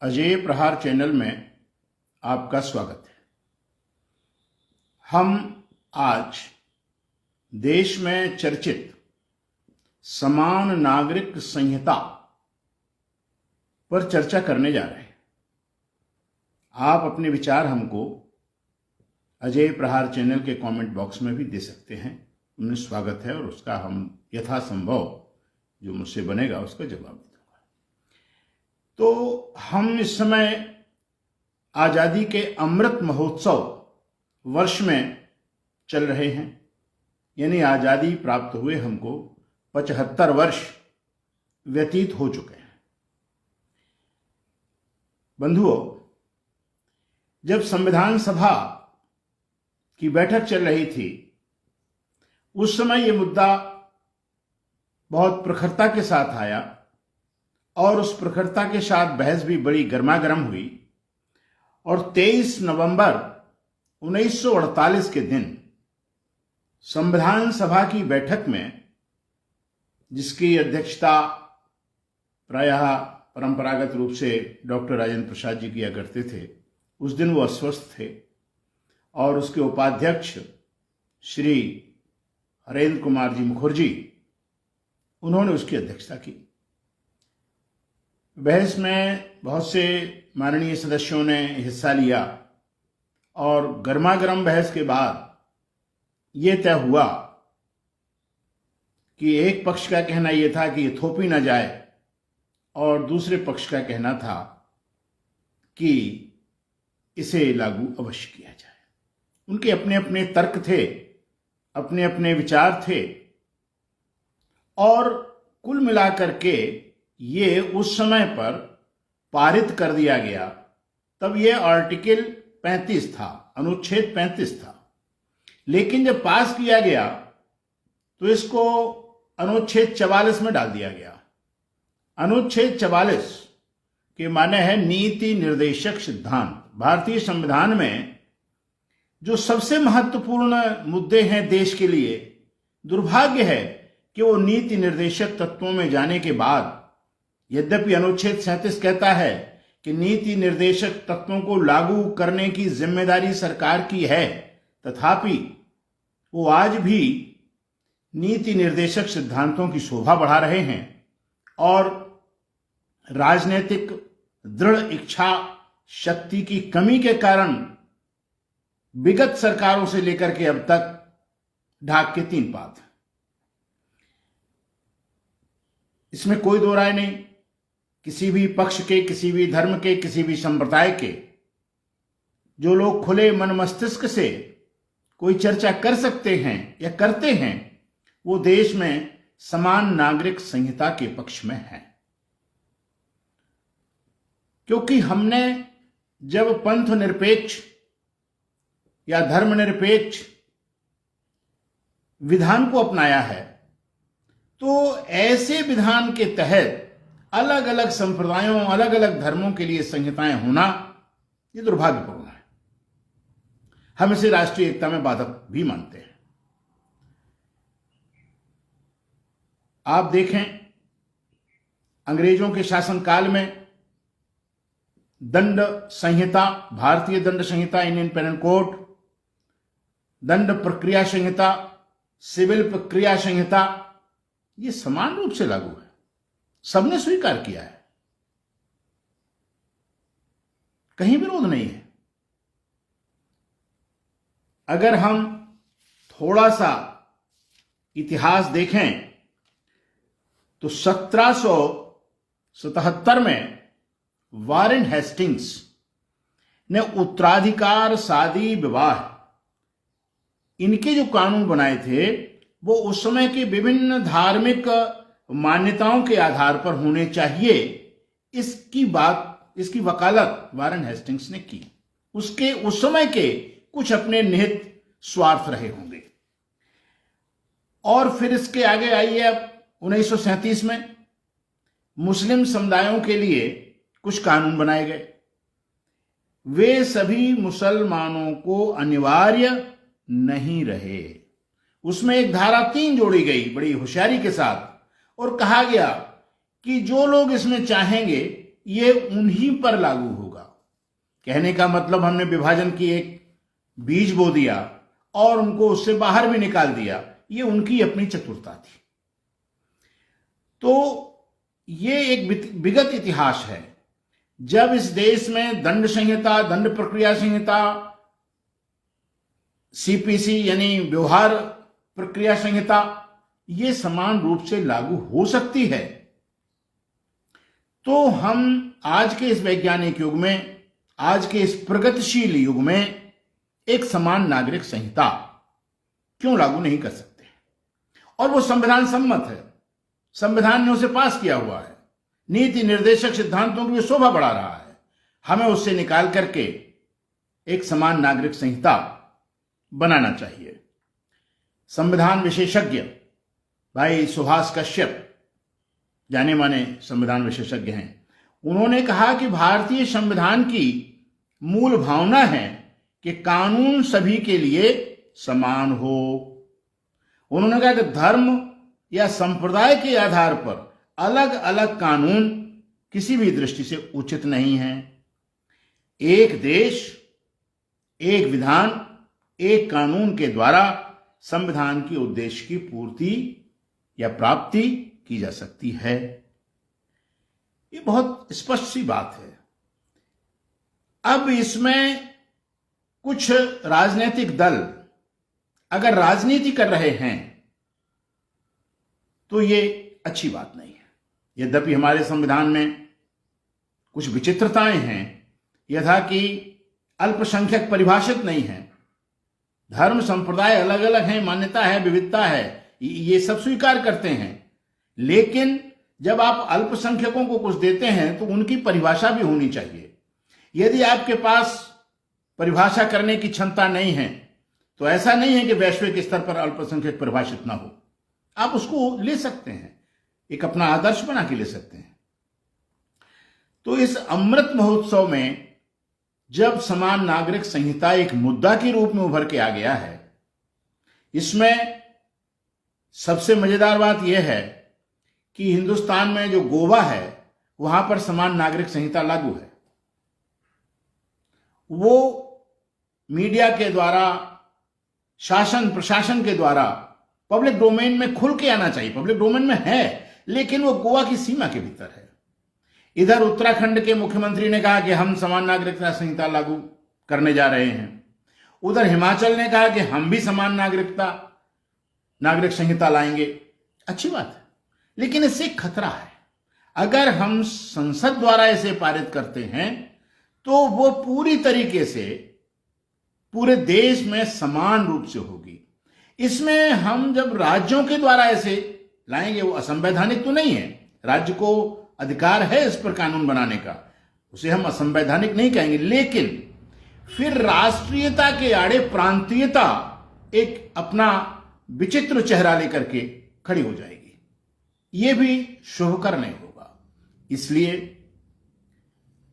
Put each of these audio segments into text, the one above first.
अजय प्रहार चैनल में आपका स्वागत है। हम आज देश में चर्चित समान नागरिक संहिता पर चर्चा करने जा रहे हैं। आप अपने विचार हमको अजय प्रहार चैनल के कमेंट बॉक्स में भी दे सकते हैं। उनमें स्वागत है और उसका हम यथासंभव जो मुझसे बनेगा उसका जवाब दूंगा। तो हम इस समय आज़ादी के अमृत महोत्सव वर्ष में चल रहे हैं, यानी आज़ादी प्राप्त हुए हमको 75 वर्ष व्यतीत हो चुके हैं। बंधुओं, जब संविधान सभा की बैठक चल रही थी उस समय ये मुद्दा बहुत प्रखरता के साथ आया और उस प्रखरता के साथ बहस भी बड़ी गर्मागर्म हुई और 23 नवंबर 1948 के दिन संविधान सभा की बैठक में, जिसकी अध्यक्षता प्रायः परंपरागत रूप से डॉक्टर राजेंद्र प्रसाद जी किया करते थे, उस दिन वो अस्वस्थ थे और उसके उपाध्यक्ष श्री हरेंद्र कुमार जी मुखर्जी, उन्होंने उसकी अध्यक्षता की। बहस में बहुत से माननीय सदस्यों ने हिस्सा लिया और गर्मागर्म बहस के बाद ये तय हुआ कि एक पक्ष का कहना यह था कि ये थोपी ना जाए और दूसरे पक्ष का कहना था कि इसे लागू अवश्य किया जाए। उनके अपने अपने तर्क थे, अपने अपने विचार थे और कुल मिलाकर के ये उस समय पर पारित कर दिया गया। तब ये आर्टिकल 35 था, अनुच्छेद 35 था, लेकिन जब पास किया गया तो इसको अनुच्छेद 44 में डाल दिया गया। अनुच्छेद 44 के माने है नीति निर्देशक सिद्धांत। भारतीय संविधान में जो सबसे महत्वपूर्ण मुद्दे हैं देश के लिए, दुर्भाग्य है कि वो नीति निर्देशक तत्वों में जाने के बाद, यद्यपि अनुच्छेद 37 कहता है कि नीति निर्देशक तत्वों को लागू करने की जिम्मेदारी सरकार की है, तथापि वो आज भी नीति निर्देशक सिद्धांतों की शोभा बढ़ा रहे हैं और राजनीतिक दृढ़ इच्छा शक्ति की कमी के कारण विगत सरकारों से लेकर के अब तक ढाक के 3 पात। इसमें कोई दो राय नहीं। किसी भी पक्ष के, किसी भी धर्म के, किसी भी संप्रदाय के जो लोग खुले मन मस्तिष्क से कोई चर्चा कर सकते हैं या करते हैं, वो देश में समान नागरिक संहिता के पक्ष में है। क्योंकि हमने जब पंथ निरपेक्ष या धर्मनिरपेक्ष विधान को अपनाया है, तो ऐसे विधान के तहत अलग अलग संप्रदायों, अलग अलग धर्मों के लिए संहिताएं होना ये दुर्भाग्यपूर्ण है। हम इसे राष्ट्रीय एकता में बाधक भी मानते हैं। आप देखें, अंग्रेजों के शासनकाल में दंड संहिता, भारतीय दंड संहिता, इंडियन पेनल कोड, दंड प्रक्रिया संहिता, सिविल प्रक्रिया संहिता, ये समान रूप से लागू है। सबने स्वीकार किया है, कहीं विरोध नहीं है। अगर हम थोड़ा सा इतिहास देखें तो 1777 में वारेन हेस्टिंग्स ने उत्तराधिकार, शादी, विवाह, इनके जो कानून बनाए थे वो उस समय के विभिन्न धार्मिक मान्यताओं के आधार पर होने चाहिए, इसकी वकालत वारेन हेस्टिंग्स ने की। उसके उस समय के कुछ अपने निहित स्वार्थ रहे होंगे। और फिर इसके आगे आइए, अब 1937 में मुस्लिम समुदायों के लिए कुछ कानून बनाए गए। वे सभी मुसलमानों को अनिवार्य नहीं रहे। उसमें एक धारा 3 जोड़ी गई बड़ी होशियारी के साथ और कहा गया कि जो लोग इसमें चाहेंगे ये उन्हीं पर लागू होगा। कहने का मतलब हमने विभाजन की एक बीज बो दिया और उनको उससे बाहर भी निकाल दिया, ये उनकी अपनी चतुरता थी। तो ये एक विगत इतिहास है, जब इस देश में दंड संहिता, दंड प्रक्रिया संहिता, सीपीसी यानी व्यवहार प्रक्रिया संहिता, ये समान रूप से लागू हो सकती है, तो हम आज के इस वैज्ञानिक युग में, आज के इस प्रगतिशील युग में एक समान नागरिक संहिता क्यों लागू नहीं कर सकते? और वो संविधान सम्मत है, संविधान ने उसे पास किया हुआ है, नीति निर्देशक सिद्धांतों की शोभा बढ़ा रहा है। हमें उससे निकाल करके एक समान नागरिक संहिता बनाना चाहिए। संविधान विशेषज्ञ भाई सुभाष कश्यप, जाने माने संविधान विशेषज्ञ हैं, उन्होंने कहा कि भारतीय संविधान की मूल भावना है कि कानून सभी के लिए समान हो। उन्होंने कहा कि धर्म या संप्रदाय के आधार पर अलग अलग कानून किसी भी दृष्टि से उचित नहीं है। एक देश, एक विधान, एक कानून के द्वारा संविधान के उद्देश्य की पूर्ति या प्राप्ति की जा सकती है। ये बहुत स्पष्ट सी बात है। अब इसमें कुछ राजनीतिक दल अगर राजनीति कर रहे हैं तो ये अच्छी बात नहीं है। यद्यपि हमारे संविधान में कुछ विचित्रताएं हैं, यथा कि अल्पसंख्यक परिभाषित नहीं है, धर्म संप्रदाय अलग अलग हैं, मान्यता है, विविधता है, ये सब स्वीकार करते हैं, लेकिन जब आप अल्पसंख्यकों को कुछ देते हैं तो उनकी परिभाषा भी होनी चाहिए। यदि आपके पास परिभाषा करने की क्षमता नहीं है तो ऐसा नहीं है कि वैश्विक स्तर पर अल्पसंख्यक परिभाषित ना हो, आप उसको ले सकते हैं, एक अपना आदर्श बना के ले सकते हैं। तो इस अमृत महोत्सव में जब समान नागरिक संहिता एक मुद्दा के रूप में उभर के आ गया है, इसमें सबसे मजेदार बात यह है कि हिंदुस्तान में जो गोवा है वहां पर समान नागरिक संहिता लागू है। वो मीडिया के द्वारा, शासन प्रशासन के द्वारा पब्लिक डोमेन में खुल के आना चाहिए, पब्लिक डोमेन में है, लेकिन वो गोवा की सीमा के भीतर है। इधर उत्तराखंड के मुख्यमंत्री ने कहा कि हम समान नागरिकता संहिता लागू करने जा रहे हैं, उधर हिमाचल ने कहा कि हम भी समान नागरिक संहिता लाएंगे। अच्छी बात है, लेकिन इससे एक खतरा है। अगर हम संसद द्वारा इसे पारित करते हैं तो वो पूरी तरीके से पूरे देश में समान रूप से होगी। इसमें हम जब राज्यों के द्वारा ऐसे लाएंगे, वो असंवैधानिक तो नहीं है, राज्य को अधिकार है इस पर कानून बनाने का, उसे हम असंवैधानिक नहीं कहेंगे, लेकिन फिर राष्ट्रीयता के आड़े प्रांतीयता एक अपना विचित्र चेहरा लेकर के खड़ी हो जाएगी। ये भी शुभकर नहीं होगा। इसलिए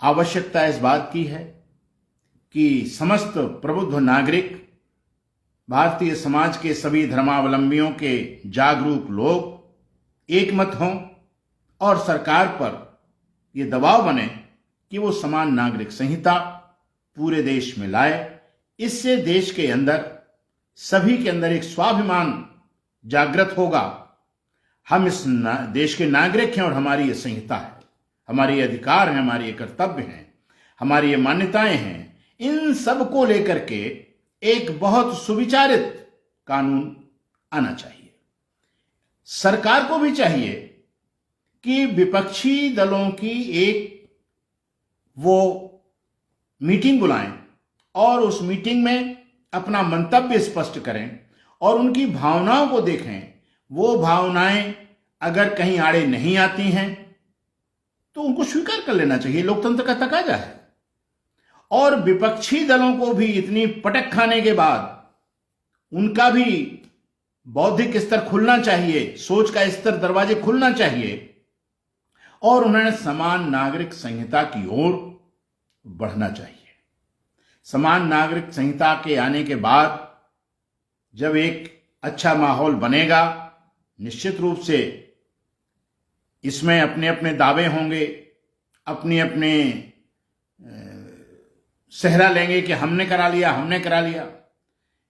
आवश्यकता इस बात की है कि समस्त प्रबुद्ध नागरिक, भारतीय समाज के सभी धर्मावलंबियों के जागरूक लोग एकमत हों और सरकार पर यह दबाव बने कि वो समान नागरिक संहिता पूरे देश में लाए। इससे देश के अंदर, सभी के अंदर एक स्वाभिमान जागृत होगा। हम इस देश के नागरिक हैं और हमारी ये संहिता है, हमारे अधिकार हैं, हमारे ये कर्तव्य हैं, हमारी ये मान्यताएं हैं। इन सब को लेकर के एक बहुत सुविचारित कानून आना चाहिए। सरकार को भी चाहिए कि विपक्षी दलों की एक वो मीटिंग बुलाएं और उस मीटिंग में अपना मंतव्य स्पष्ट करें और उनकी भावनाओं को देखें। वो भावनाएं अगर कहीं आड़े नहीं आती हैं तो उनको स्वीकार कर लेना चाहिए, लोकतंत्र का तकाजा है। और विपक्षी दलों को भी इतनी पटक खाने के बाद उनका भी बौद्धिक स्तर खुलना चाहिए, सोच का स्तर, दरवाजे खुलना चाहिए और उन्हें समान नागरिक संहिता की ओर बढ़ना चाहिए। समान नागरिक संहिता के आने के बाद जब एक अच्छा माहौल बनेगा, निश्चित रूप से इसमें अपने अपने दावे होंगे अपनी अपनी सेहरा लेंगे कि हमने करा लिया,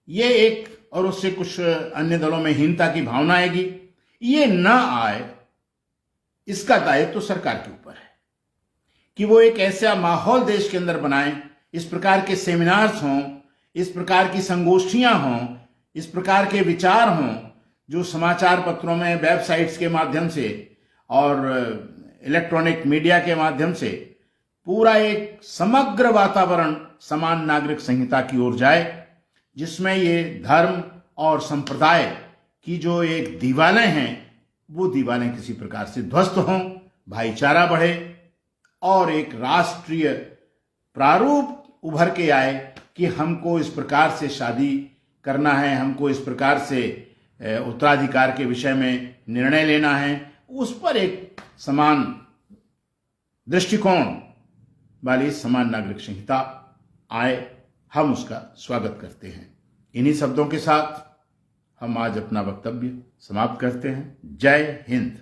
ये एक, और उससे कुछ अन्य दलों में हीनता की भावना आएगी। ये ना आए, इसका दायित्व तो सरकार के ऊपर है कि वो एक ऐसा माहौल देश के अंदर बनाए, इस प्रकार के सेमिनार्स हों, इस प्रकार की संगोष्ठियां हों, इस प्रकार के विचार हों, जो समाचार पत्रों में, वेबसाइट्स के माध्यम से और इलेक्ट्रॉनिक मीडिया के माध्यम से पूरा एक समग्र वातावरण समान नागरिक संहिता की ओर जाए, जिसमें ये धर्म और संप्रदाय की जो एक दीवारें हैं, वो दीवारें किसी प्रकार से ध्वस्त हों, भाईचारा बढ़े और एक राष्ट्रीय प्रारूप उभर के आए कि हमको इस प्रकार से शादी करना है, हमको इस प्रकार से उत्तराधिकार के विषय में निर्णय लेना है। उस पर एक समान दृष्टिकोण वाली समान नागरिक संहिता आए, हम उसका स्वागत करते हैं। इन्हीं शब्दों के साथ हम आज अपना वक्तव्य समाप्त करते हैं। जय हिंद।